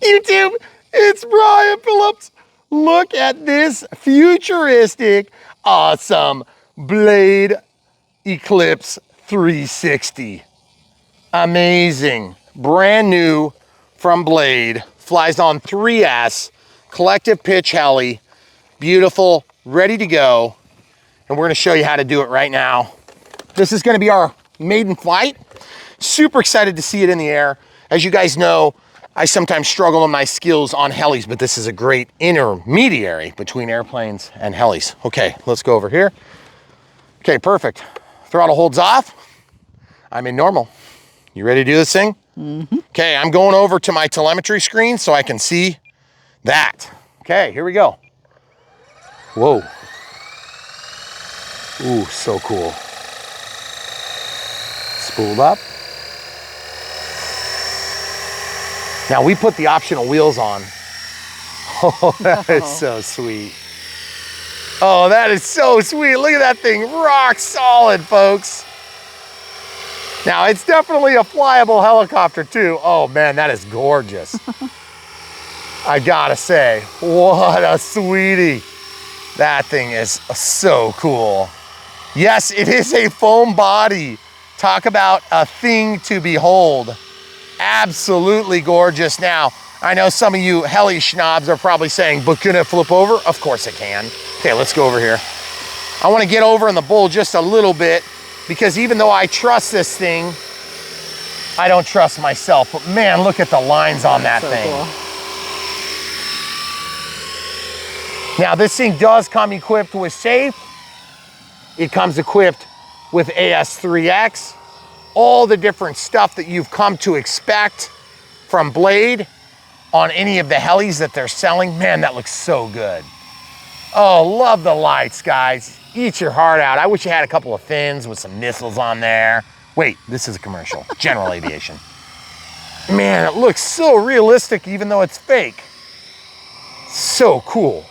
YouTube, it's Brian Phillips. Look at this futuristic, awesome Blade Eclipse 360. Amazing, brand new from Blade, flies on 3S, collective pitch heli, beautiful, ready to go. And we're gonna show you how to do it right now. This is gonna be our maiden flight. Super excited to see it in the air. As you guys know, I sometimes struggle in my skills on helis, but this is a great intermediary between airplanes and helis. Okay, let's go over here. Okay, perfect. Throttle holds off. I'm in normal. You ready to do this thing? Mm-hmm. Okay, I'm going over to my telemetry screen so I can see that. Okay, here we go. Whoa. Ooh, so cool. Spooled up. Now we put the optional wheels on. Oh, that is so sweet. Oh, that is so sweet. Look at that thing, rock solid, folks. Now it's definitely a flyable helicopter too. Oh man, that is gorgeous. I gotta say, what a sweetie. That thing is so cool. Yes, it is a foam body. Talk about a thing to behold. Absolutely gorgeous. Now, I know some of you heli schnobs are probably saying, but can it flip over? Of course it can. Okay, let's go over here. I want to get over in the bull just a little bit because even though I trust this thing, I don't trust myself. But man, look at the lines on that thing. Cool. Now, this thing does come equipped with safe. It comes equipped with AS3X. All the different stuff that you've come to expect from Blade on any of the helis that they're selling. Man, that looks so good. Oh, love the lights, guys. Eat your heart out. I wish you had a couple of fins with some missiles on there. Wait, this is a commercial. General aviation. Man, it looks so realistic even though it's fake. So cool.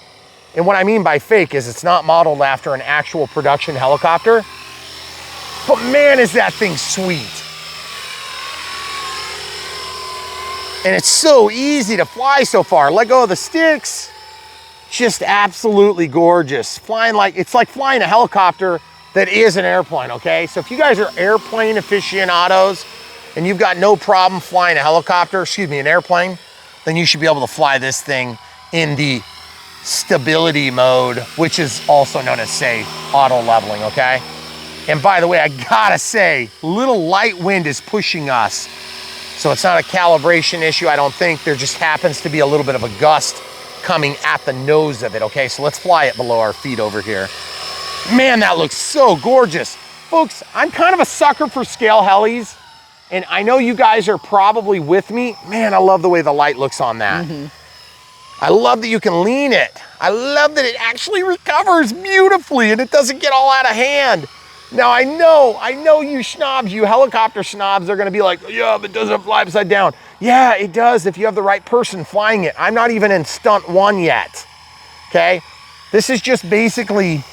And what I mean by fake is it's not modeled after an actual production helicopter. But man, is that thing sweet. And it's so easy to fly so far. Let go of the sticks. Just absolutely gorgeous. Flying like, it's like flying a helicopter that is an airplane, okay? So if you guys are airplane aficionados and you've got no problem flying a helicopter, excuse me, an airplane, then you should be able to fly this thing in the stability mode, which is also known as safe, auto leveling, okay? And by the way, I gotta say, little light wind is pushing us. So it's not a calibration issue, I don't think. There just happens to be a little bit of a gust coming at the nose of it, okay? So let's fly it below our feet over here. Man, that looks so gorgeous. Folks, I'm kind of a sucker for scale helis, and I know you guys are probably with me. Man, I love the way the light looks on that. Mm-hmm. I love that you can lean it. I love that it actually recovers beautifully and it doesn't get all out of hand. Now I know you snobs, you helicopter snobs are gonna be like, yeah, but doesn't it fly upside down? Yeah, it does if you have the right person flying it. I'm not even in stunt one yet, okay? This is just basically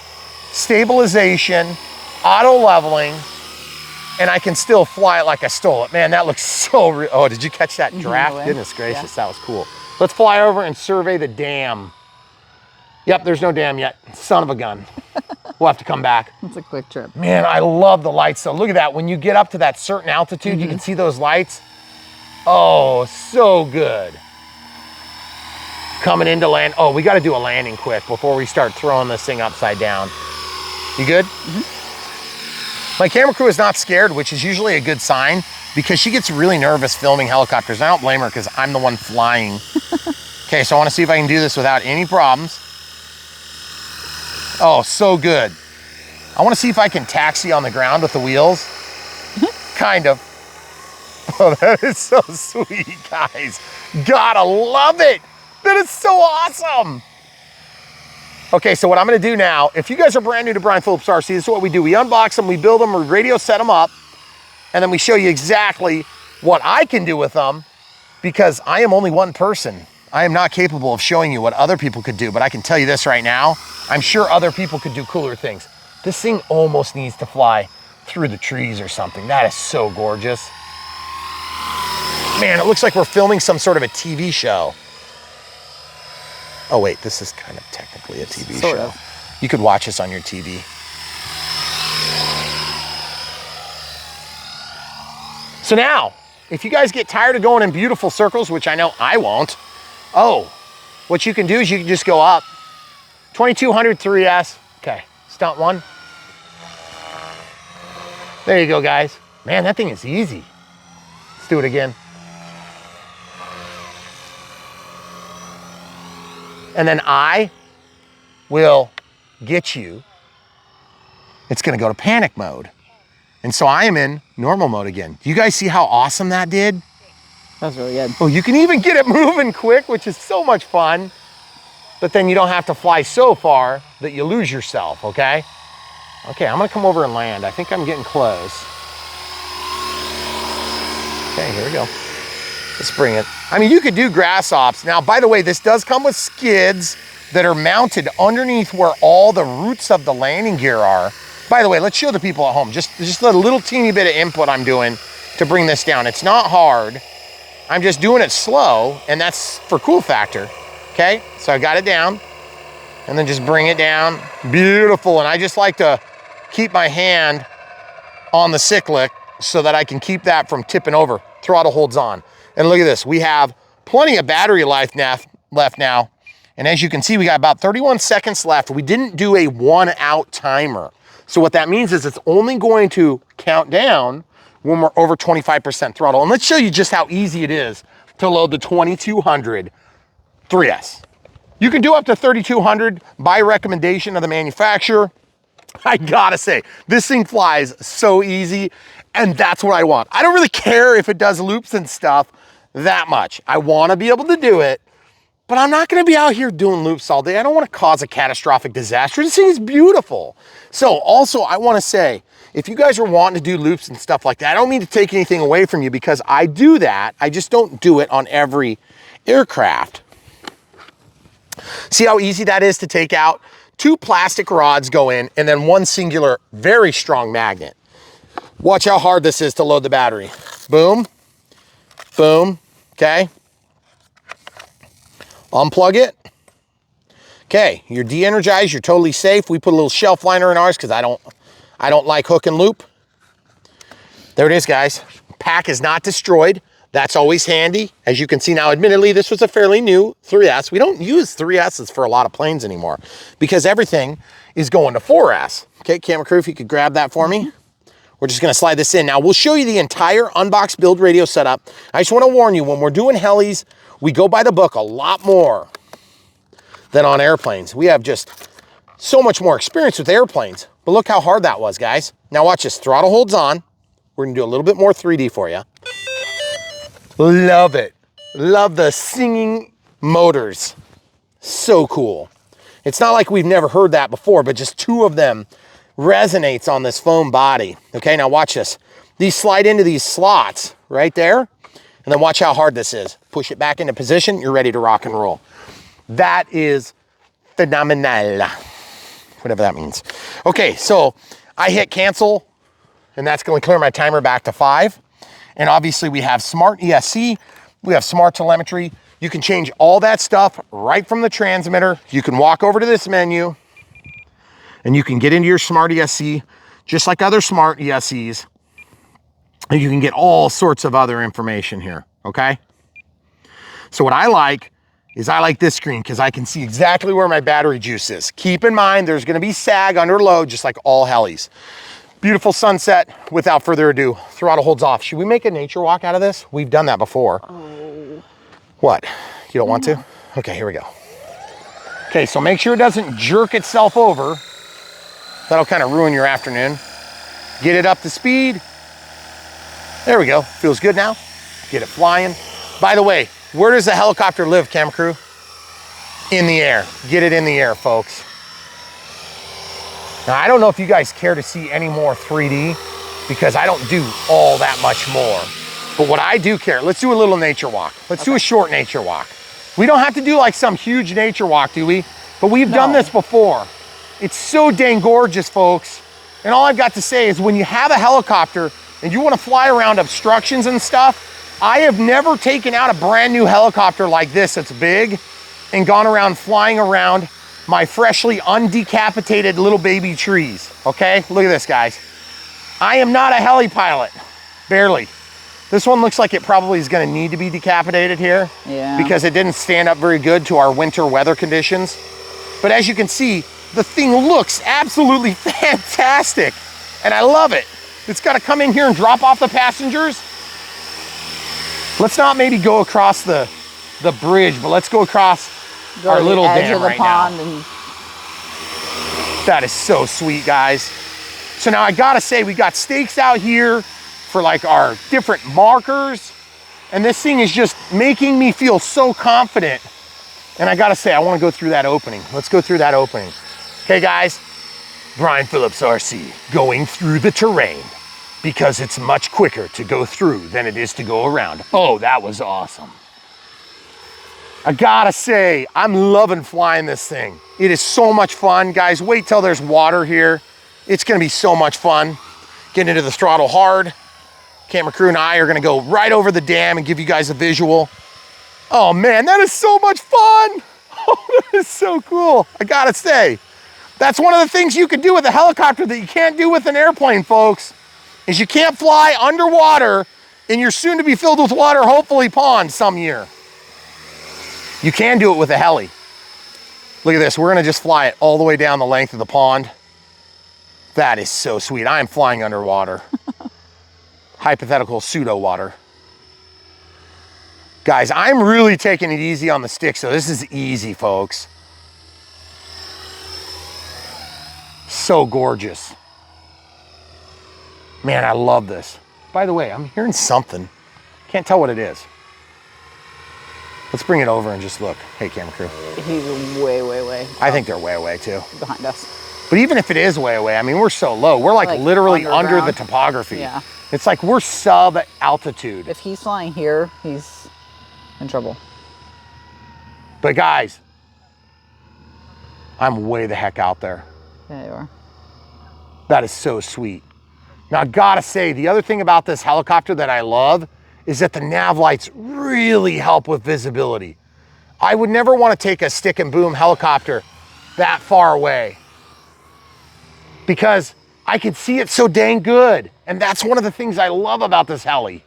stabilization, auto leveling, and I can still fly it like I stole it. Man, that looks so real. Oh, did you catch that draft? No Goodness gracious, yeah. That was cool. Let's fly over and survey the dam. Yep, there's no dam yet. Son of a gun. We'll have to come back. It's a quick trip. Man, I love the lights though. Look at that. When you get up to that certain altitude, you can see those lights. Oh, so good. Coming into land. Oh, we got to do a landing quick before we start throwing this thing upside down. You good? My camera crew is not scared, which is usually a good sign because she gets really nervous filming helicopters. I don't blame her because I'm the one flying. Okay, so I want to see if I can do this without any problems. Oh, so good. I want to see if I can taxi on the ground with the wheels. Kind of. Oh, that is so sweet, guys. Gotta love it. That is so awesome. Okay, so what I'm gonna do now, if you guys are brand new to Brian Phillips RC, this is what we do. We unbox them, we build them, we radio set them up, and then we show you exactly what I can do with them because I am only one person. I am not capable of showing you what other people could do, but I can tell you this right now. I'm sure other people could do cooler things. This thing almost needs to fly through the trees or something. That is so gorgeous. Man, it looks like we're filming some sort of a TV show. Oh wait, this is kind of technically a TV Sort show. of. You could watch this on your TV. So now, if you guys get tired of going in beautiful circles, which I know I won't, what you can do is you can just go up. 2200 3S. Okay, stunt one. There you go, guys. Man, that thing is easy. Let's do it again. And then I will get you. It's gonna go to panic mode. And so I am in normal mode again. Do you guys see how awesome that did? That's really good. Oh, you can even get it moving quick, which is so much fun. But then you don't have to fly so far that you lose yourself, okay? Okay, I'm gonna come over and land. I think I'm getting close. Okay, here we go. Let's bring it. I mean, you could do grass ops. Now, by the way, this does come with skids that are mounted underneath where all the roots of the landing gear are. By the way, let's show the people at home, just a little teeny bit of input I'm doing to bring this down. It's not hard. I'm just doing it slow, and that's for cool factor, okay? So I got it down, and then just bring it down. Beautiful, and I just like to keep my hand on the cyclic so that I can keep that from tipping over. Throttle holds on. And look at this, we have plenty of battery life left now. And as you can see, we got about 31 seconds left. We didn't do a 1-out timer. So what that means is it's only going to count down when we're over 25% throttle. And let's show you just how easy it is to load the 2200 3S. You can do up to 3200 by recommendation of the manufacturer. I gotta say, this thing flies so easy, and that's what I want. I don't really care if it does loops and stuff that much. I wanna be able to do it, but I'm not gonna be out here doing loops all day. I don't wanna cause a catastrophic disaster. This thing is beautiful. So also, I wanna say, if you guys are wanting to do loops and stuff like that, I don't mean to take anything away from you because I do that. I just don't do it on every aircraft. See how easy that is to take out? 2 plastic rods go in and then 1 singular, very strong magnet. Watch how hard this is to load the battery. Boom, boom, okay. Unplug it. Okay, you're de-energized, you're totally safe. We put a little shelf liner in ours because I don't like hook and loop. There it is, guys. Pack is not destroyed. That's always handy. As you can see now, admittedly, this was a fairly new 3S. We don't use 3Ss for a lot of planes anymore because everything is going to 4S. Okay, camera crew, if you could grab that for me. We're just gonna slide this in. Now, we'll show you the entire unboxed build radio setup. I just wanna warn you, when we're doing helis, we go by the book a lot more than on airplanes. We have just so much more experience with airplanes, but look how hard that was, guys. Now watch this, throttle holds on. We're gonna do a little bit more 3D for you. Love it. Love the singing motors. So cool. It's not like we've never heard that before, but just 2 of them resonates on this foam body. Okay, now watch this. These slide into these slots right there, and then watch how hard this is. Push it back into position, you're ready to rock and roll. That is phenomenal, whatever that means. Okay, so I hit cancel, and that's going to clear my timer back to 5. And obviously we have smart ESC, we have smart telemetry. You can change all that stuff right from the transmitter. You can walk over to this menu and you can get into your smart ESC just like other smart ESCs. And you can get all sorts of other information here, okay? So what I like is I like this screen because I can see exactly where my battery juice is. Keep in mind, there's gonna be sag under load just like all helis. Beautiful sunset. Without further ado, throttle holds off. Should we make a nature walk out of this? We've done that before. Oh. What? You don't want to? Okay, here we go. Okay, so make sure it doesn't jerk itself over. That'll kind of ruin your afternoon. Get it up to speed. There we go. Feels good now. Get it flying. By the way, where does the helicopter live, camera crew? In the air. Get it in the air, folks. Now, I don't know if you guys care to see any more 3D because I don't do all that much more. But what I do care, let's do a little nature walk. Let's do a short nature walk. We don't have to do like some huge nature walk, do we? But we've done this before. It's so dang gorgeous, folks. And all I've got to say is when you have a helicopter and you want to fly around obstructions and stuff, I have never taken out a brand new helicopter like this that's big and gone around flying around my freshly undecapitated little baby trees, okay? Look at this, guys. I am not a heli pilot, barely. This one looks like it probably is gonna need to be decapitated here because it didn't stand up very good to our winter weather conditions. But as you can see, the thing looks absolutely fantastic and I love it. It's gotta come in here and drop off the passengers. Let's not maybe go across the bridge, but let's go across our little dam right now. That is so sweet, guys. So now I gotta say, we got stakes out here for like our different markers. And this thing is just making me feel so confident. And I gotta say, I wanna go through that opening. Let's go through that opening. Okay, guys, Brian Phillips RC going through the terrain because it's much quicker to go through than it is to go around. Oh, that was awesome. I gotta say, I'm loving flying this thing. It is so much fun. Guys, wait till there's water here. It's gonna be so much fun. Getting into the throttle hard. Camera crew and I are gonna go right over the dam and give you guys a visual. Oh man, that is so much fun. Oh, that is so cool. I gotta say, that's one of the things you can do with a helicopter that you can't do with an airplane, folks, is you can't fly underwater in your soon to be filled with water, hopefully pond some year. You can do it with a heli. Look at this, we're gonna just fly it all the way down the length of the pond. That is so sweet. I am flying underwater. Hypothetical pseudo water. Guys, I'm really taking it easy on the stick, so this is easy, folks. So gorgeous. Man, I love this. By the way, I'm hearing something. Can't tell what it is. Let's bring it over and just look. Hey, camera crew. He's way, way, way. I think they're way away too. Behind us. But even if it is way away, I mean, we're so low. We're like literally under the topography. Yeah. It's like we're sub altitude. If he's flying here, he's in trouble. But guys, I'm way the heck out there. Yeah, you are. That is so sweet. Now, I gotta say, the other thing about this helicopter that I love is that the nav lights really help with visibility. I would never want to take a stick and boom helicopter that far away because I could see it so dang good. And that's one of the things I love about this heli.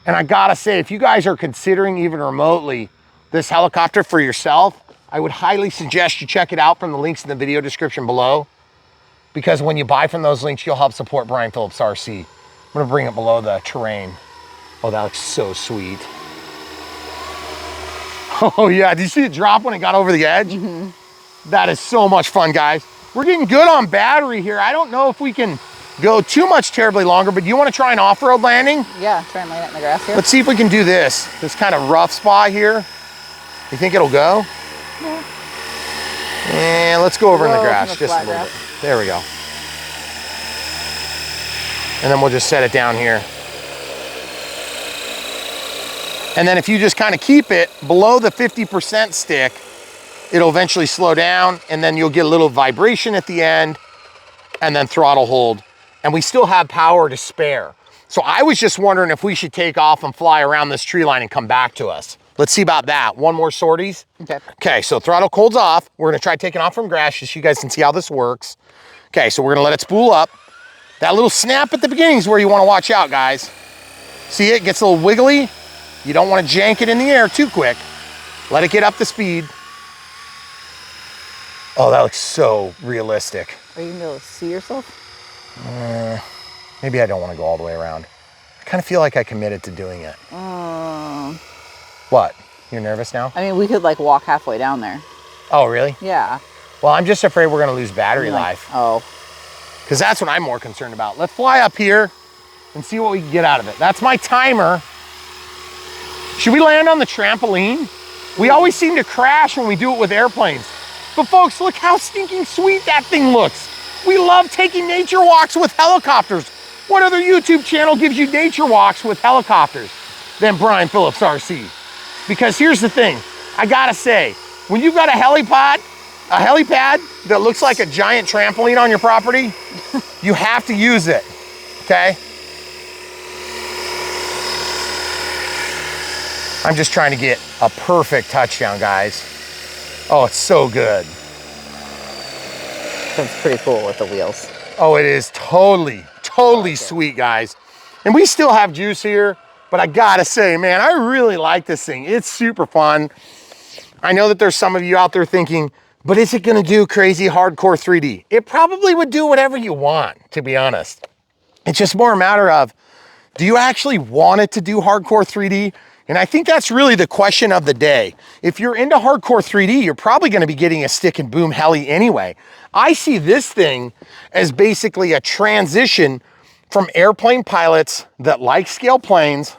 And I gotta say, if you guys are considering even remotely this helicopter for yourself, I would highly suggest you check it out from the links in the video description below, because when you buy from those links, you'll help support Brian Phillips RC. I'm gonna bring it below the terrain. Oh, that looks so sweet. Oh yeah, did you see it drop when it got over the edge? Mm-hmm. That is so much fun, guys. We're getting good on battery here. I don't know if we can go too much terribly longer, but do you want to try an off-road landing? Yeah, try and land it in the grass here. Let's see if we can do this kind of rough spot here. You think it'll go? Yeah. And let's go over in the grass just a little bit. There we go. And then we'll just set it down here. And then if you just kind of keep it below the 50% stick, it'll eventually slow down, and then you'll get a little vibration at the end, and then throttle hold. And we still have power to spare. So I was just wondering if we should take off and fly around this tree line and come back to us. Let's see about that. One more sorties. Okay. Okay, so throttle holds off. We're gonna try taking off from grass just so you guys can see how this works. Okay, so we're gonna let it spool up. That little snap at the beginning is where you wanna watch out, guys. See it gets a little wiggly. You don't wanna jank it in the air too quick. Let it get up to speed. Oh, that looks so realistic. Are you gonna be able to see yourself? Maybe I don't wanna go all the way around. I kinda feel like I committed to doing it. What? You're nervous now? I mean, we could like walk halfway down there. Oh, really? Yeah. Well, I'm just afraid we're gonna lose battery life. Oh. Because that's what I'm more concerned about. Let's fly up here and see what we can get out of it. That's my timer. Should we land on the trampoline? We always seem to crash when we do it with airplanes. But folks, look how stinking sweet that thing looks. We love taking nature walks with helicopters. What other YouTube channel gives you nature walks with helicopters than Brian Phillips RC? Because here's the thing, I gotta say, when you've got a helipad that looks like a giant trampoline on your property, you have to use it, okay? I'm just trying to get a perfect touchdown, guys. Oh, it's so good. That's pretty cool with the wheels. Oh, it is totally sweet, guys. And we still have juice here, but I gotta say, man, I really like this thing. It's super fun. I know that there's some of you out there thinking, but is it gonna do crazy hardcore 3D? It probably would do whatever you want, to be honest. It's just more a matter of, do you actually want it to do hardcore 3D? And I think that's really the question of the day. If you're into hardcore 3D, you're probably gonna be getting a stick and boom heli anyway. I see this thing as basically a transition from airplane pilots that like scale planes.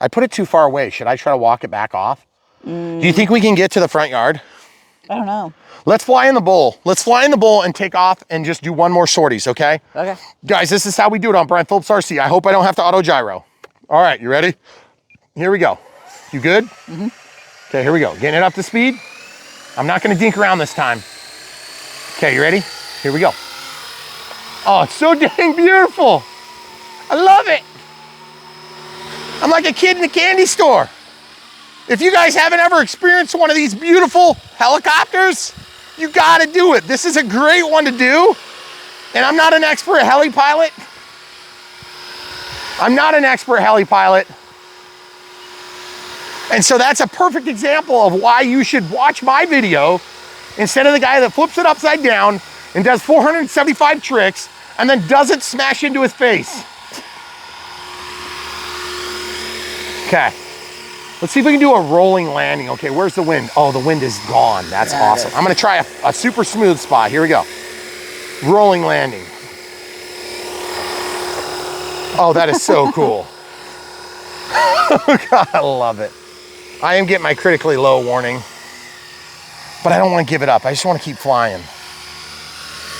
I put it too far away. Should I try to walk it back off? Do you think we can get to the front yard? I don't know. Let's fly in the bull. Let's fly in the bull and take off and just do one more sorties, okay? Okay. Guys, this is how we do it on Brian Phillips RC. I hope I don't have to auto gyro. All right, you ready? Here we go. You good? Mm-hmm. Okay, here we go. Getting it up to speed. I'm not gonna dink around this time. Okay, you ready? Here we go. Oh, it's so dang beautiful. I love it. I'm like a kid in a candy store. If you guys haven't ever experienced one of these beautiful helicopters, you gotta do it. This is a great one to do. And I'm not an expert heli pilot. And so that's a perfect example of why you should watch my video instead of the guy that flips it upside down and does 475 tricks and then doesn't smash into his face. Okay, let's see if we can do a rolling landing. Okay, where's the wind? Oh, the wind is gone. That's awesome. I'm gonna try a super smooth spot. Here we go. Rolling landing. Oh, that is so cool. God, I love it. I am getting my critically low warning, but I don't want to give it up. I just want to keep flying.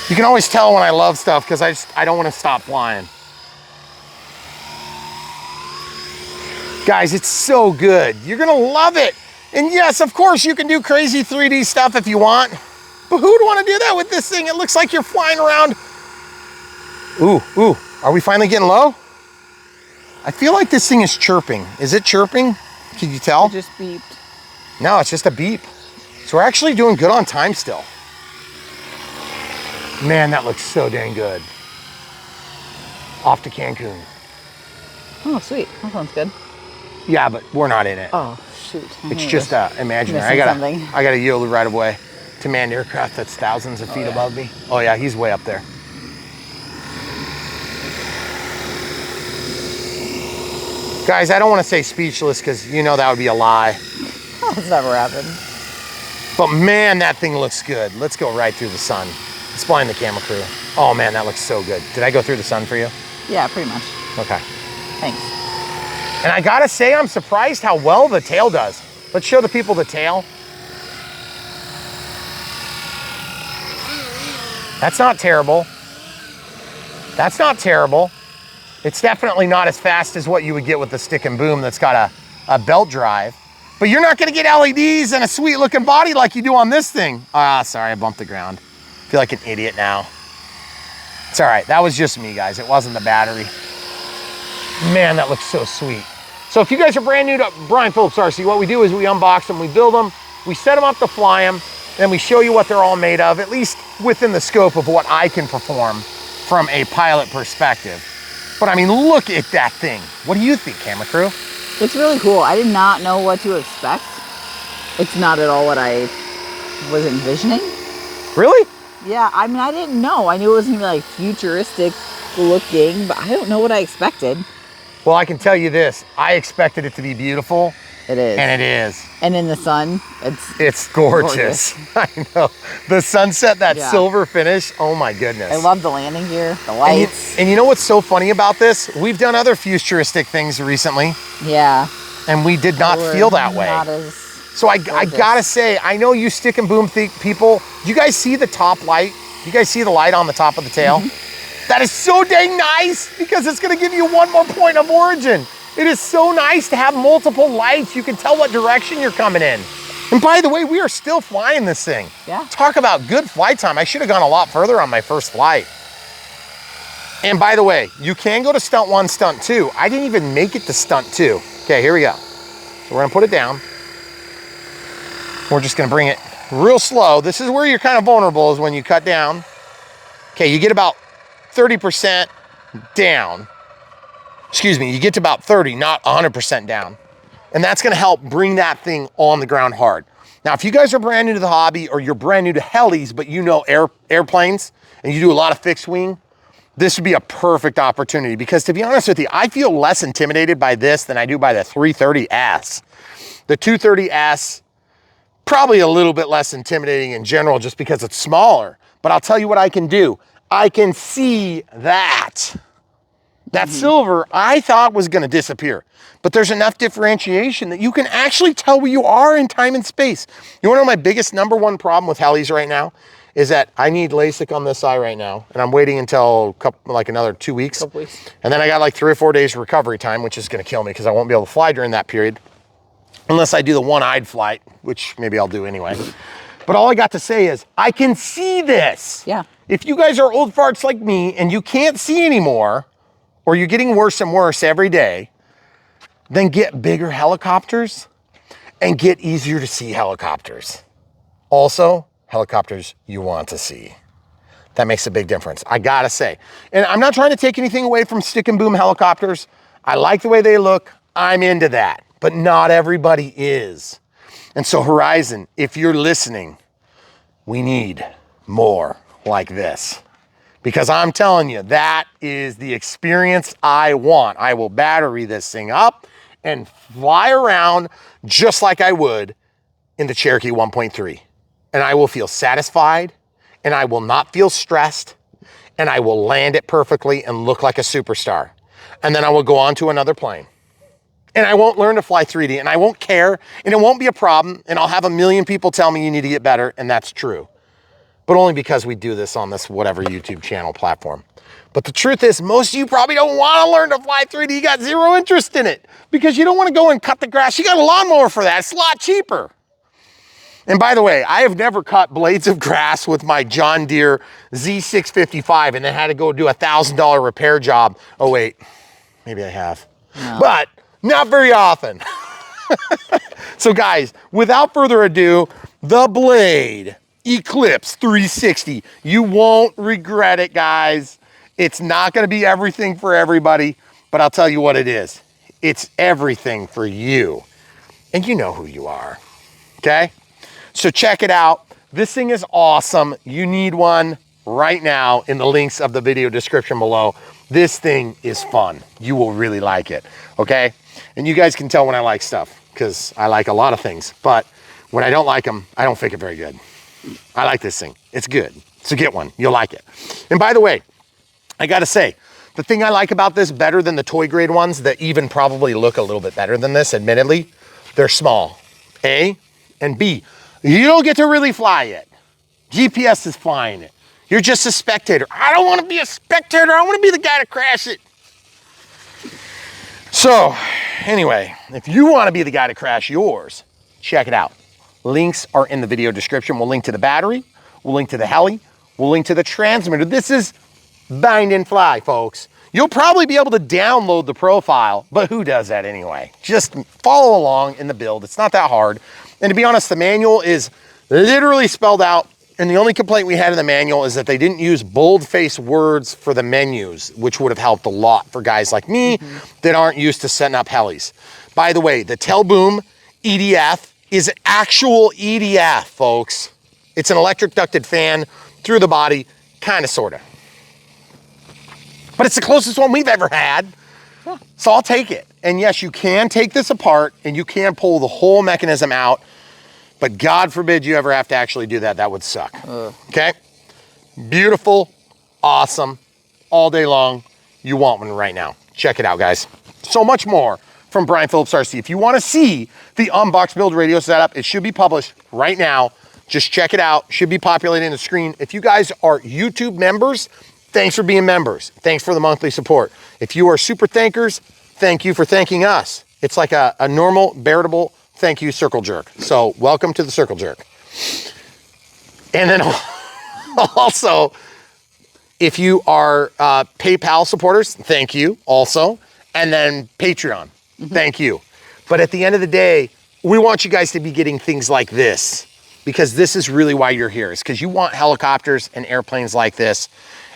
You can always tell when I love stuff because I don't want to stop flying. Guys, it's so good. You're gonna love it. And yes, of course, you can do crazy 3D stuff if you want, but who'd want to do that with this thing? It looks like you're flying around. Ooh, are we finally getting low? I feel like this thing is chirping. Is it chirping? Can you tell? It just beeped. No, it's just a beep. So we're actually doing good on time still. Man, that looks so dang good. Off to Cancun. Oh, sweet. That sounds good. Yeah, but we're not in it. Oh, shoot. It's just imaginary. I gotta yield the right of way to manned aircraft that's thousands of feet above me. Oh yeah, he's way up there. Guys, I don't want to say speechless because you know that would be a lie. Oh, it's never happened. But man, that thing looks good. Let's go right through the sun. Let's blind the camera crew. Oh man, that looks so good. Did I go through the sun for you? Yeah, pretty much. Okay. Thanks. And I gotta say, I'm surprised how well the tail does. Let's show the people the tail. That's not terrible. That's not terrible. It's definitely not as fast as what you would get with the stick and boom that's got a belt drive. But you're not gonna get LEDs and a sweet looking body like you do on this thing. Ah, sorry, I bumped the ground. I feel like an idiot now. It's all right, that was just me, guys. It wasn't the battery. Man, that looks so sweet. So if you guys are brand new to Brian Phillips RC, what we do is we unbox them, we build them, we set them up to fly them, and we show you what they're all made of, at least within the scope of what I can perform from a pilot perspective. But I mean, look at that thing. What do you think, camera crew? It's really cool. I did not know what to expect. It's not at all what I was envisioning. Really? Yeah, I mean, I didn't know. I knew it was gonna be like futuristic looking, but I don't know what I expected. Well, I can tell you this. I expected it to be beautiful. It is. And it is. And in the sun, it's gorgeous. I know. The sunset, that silver finish, oh my goodness. I love the landing gear, the lights. And you know what's so funny about this? We've done other futuristic things recently. Yeah. And we did not feel that way. Not as so I gotta say, I know you stick and boom people, do you guys see the top light? Do you guys see the light on the top of the tail? Mm-hmm. That is so dang nice because it's gonna give you one more point of origin. It is so nice to have multiple lights. You can tell what direction you're coming in. And by the way, we are still flying this thing. Yeah. Talk about good flight time. I should have gone a lot further on my first flight. And by the way, you can go to stunt 1, stunt 2. I didn't even make it to stunt 2. Okay, here we go. So we're gonna put it down. We're just gonna bring it real slow. This is where you're kind of vulnerable, is when you cut down. Okay, you get about 30% down. Excuse me, you get to about 30, not 100% down. And that's gonna help bring that thing on the ground hard. Now, if you guys are brand new to the hobby, or you're brand new to helis, but you know airplanes, and you do a lot of fixed wing, this would be a perfect opportunity, because to be honest with you, I feel less intimidated by this than I do by the 330S. The 230S, probably a little bit less intimidating in general just because it's smaller. But I'll tell you what I can do. I can see that. That silver I thought was gonna disappear, but there's enough differentiation that you can actually tell where you are in time and space. You wanna know my biggest #1 problem with helis right now? Is that I need LASIK on this eye right now, and I'm waiting until like another 2 weeks. Couple weeks. And then I got like 3 or 4 days recovery time, which is gonna kill me because I won't be able to fly during that period. Unless I do the one-eyed flight, which maybe I'll do anyway. But all I got to say is, I can see this. Yeah. If you guys are old farts like me and you can't see anymore, or you're getting worse and worse every day, then get bigger helicopters and get easier to see helicopters. Also, helicopters you want to see. That makes a big difference, I gotta say. And I'm not trying to take anything away from stick and boom helicopters. I like the way they look, I'm into that, but not everybody is. And so Horizon, if you're listening, we need more like this. Because I'm telling you, that is the experience I want. I will battery this thing up and fly around just like I would in the Cherokee 1.3. And I will feel satisfied, and I will not feel stressed, and I will land it perfectly and look like a superstar. And then I will go on to another plane. And I won't learn to fly 3D, and I won't care, and it won't be a problem, and I'll have a million people tell me you need to get better, and that's true. But only because we do this on this whatever YouTube channel platform. But the truth is, most of you probably don't want to learn to fly 3D. You got zero interest in it because you don't want to go and cut the grass. You got a lawnmower for that. It's a lot cheaper. And by the way, I have never cut blades of grass with my John Deere Z655 and then had to go do a $1,000 repair job. Oh wait, maybe I have. No. But not very often. So guys, without further ado, the Blade Eclipse 360. You won't regret it, guys. It's not gonna be everything for everybody, but I'll tell you what it is. It's everything for you. And you know who you are, okay? So check it out. This thing is awesome. You need one right now in the links of the video description below. This thing is fun. You will really like it, okay? And you guys can tell when I like stuff, because I like a lot of things, but when I don't like them, I don't think it very good. I like this thing. It's good. So get one. You'll like it. And by the way, I got to say, the thing I like about this better than the toy grade ones that even probably look a little bit better than this, admittedly, they're small, A, and B, you don't get to really fly it. GPS is flying it. You're just a spectator. I don't want to be a spectator. I want to be the guy to crash it. So anyway, if you want to be the guy to crash yours, check it out. Links are in the video description. We'll link to the battery. We'll link to the heli. We'll link to the transmitter. This is bind and fly, folks. You'll probably be able to download the profile, but who does that anyway? Just follow along in the build. It's not that hard. And to be honest, the manual is literally spelled out. And the only complaint we had in the manual is that they didn't use bold-faced words for the menus, which would have helped a lot for guys like me that aren't used to setting up helis. By the way, the Telboom EDF is actual EDF, folks. It's an electric ducted fan through the body, kind of, sort of. But it's the closest one we've ever had, so I'll take it. And yes, you can take this apart and you can pull the whole mechanism out, but God forbid you ever have to actually do that. That would suck, okay? Beautiful, awesome, all day long. You want one right now. Check it out, guys. So much more from Brian Phillips RC. If you want to see the unboxed build radio setup, it should be published right now. Just check it out. Should be populating the screen. If you guys are YouTube members, thanks for being members. Thanks for the monthly support. If you are super thankers, thank you for thanking us. It's like a normal, veritable thank you circle jerk. So welcome to the circle jerk. And then also, if you are PayPal supporters, thank you also. And then Patreon, thank you. But at the end of the day, we want you guys to be getting things like this, because this is really why you're here, is because you want helicopters and airplanes like this.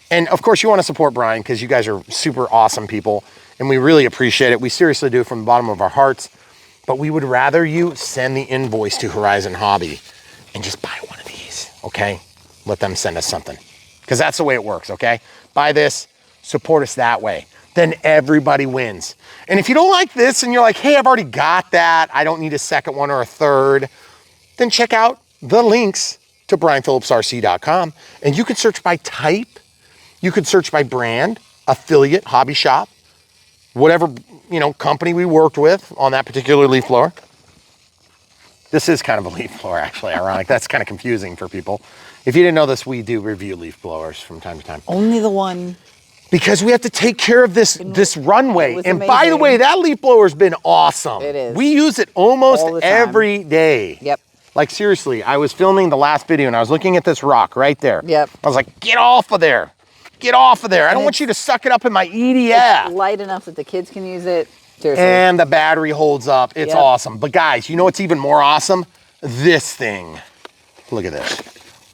And of course you want to support Brian, because you guys are super awesome people and we really appreciate it. We seriously do, from the bottom of our hearts. But we would rather you send the invoice to Horizon Hobby and just buy one of these, okay? Let them send us something, because that's the way it works, okay? Buy this, support us that way. Then everybody wins. And if you don't like this and you're like, hey, I've already got that, I don't need a second one or a third, then check out the links to brianphillipsrc.com, and you can search by type, you can search by brand, affiliate, hobby shop, whatever, you know, company we worked with on that particular leaf blower. This is kind of a leaf blower, actually, ironic. That's kind of confusing for people. If you didn't know this, we do review leaf blowers from time to time. Only the one. Because we have to take care of this runway. And amazing. by the way, that leaf blower's been awesome. It is. We use it almost All the time. every day. Yep. Like seriously, I was filming the last video and I was looking at this rock right there. Yep. I was like, get off of there. Get off of there. I don't want you to suck it up in my EDF. It's light enough that the kids can use it. Seriously. And the battery holds up. It's awesome. But guys, you know what's even more awesome? This thing. Look at this.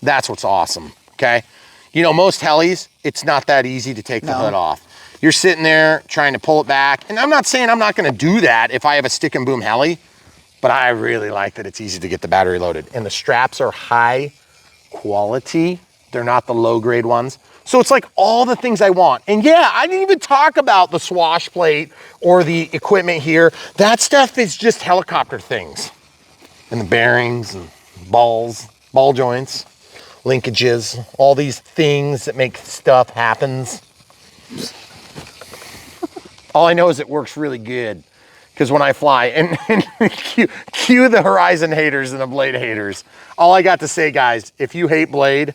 That's what's awesome, okay? You know, most helis, it's not that easy to take the hood off. You're sitting there trying to pull it back. And I'm not saying I'm not gonna do that if I have a stick and boom heli, but I really like that it's easy to get the battery loaded. And the straps are high quality. They're not the low grade ones. So it's like all the things I want. And yeah, I didn't even talk about the swash plate or the equipment here. That stuff is just helicopter things. And the bearings and balls, ball joints, linkages, all these things that make stuff happens. All I know is it works really good, because when I fly, and cue the Horizon haters and the Blade haters. All I got to say, guys, if you hate Blade,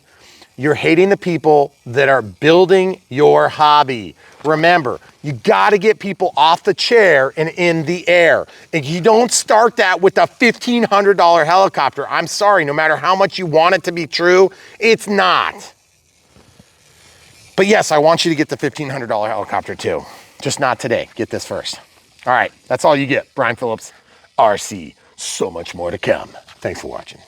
you're hating the people that are building your hobby. Remember, you gotta get people off the chair and in the air. And you don't start that with a $1,500 helicopter. I'm sorry, no matter how much you want it to be true, it's not. But yes, I want you to get the $1,500 helicopter too. Just not today. Get this first. All right, that's all you get. Brian Phillips, RC. So much more to come. Thanks for watching.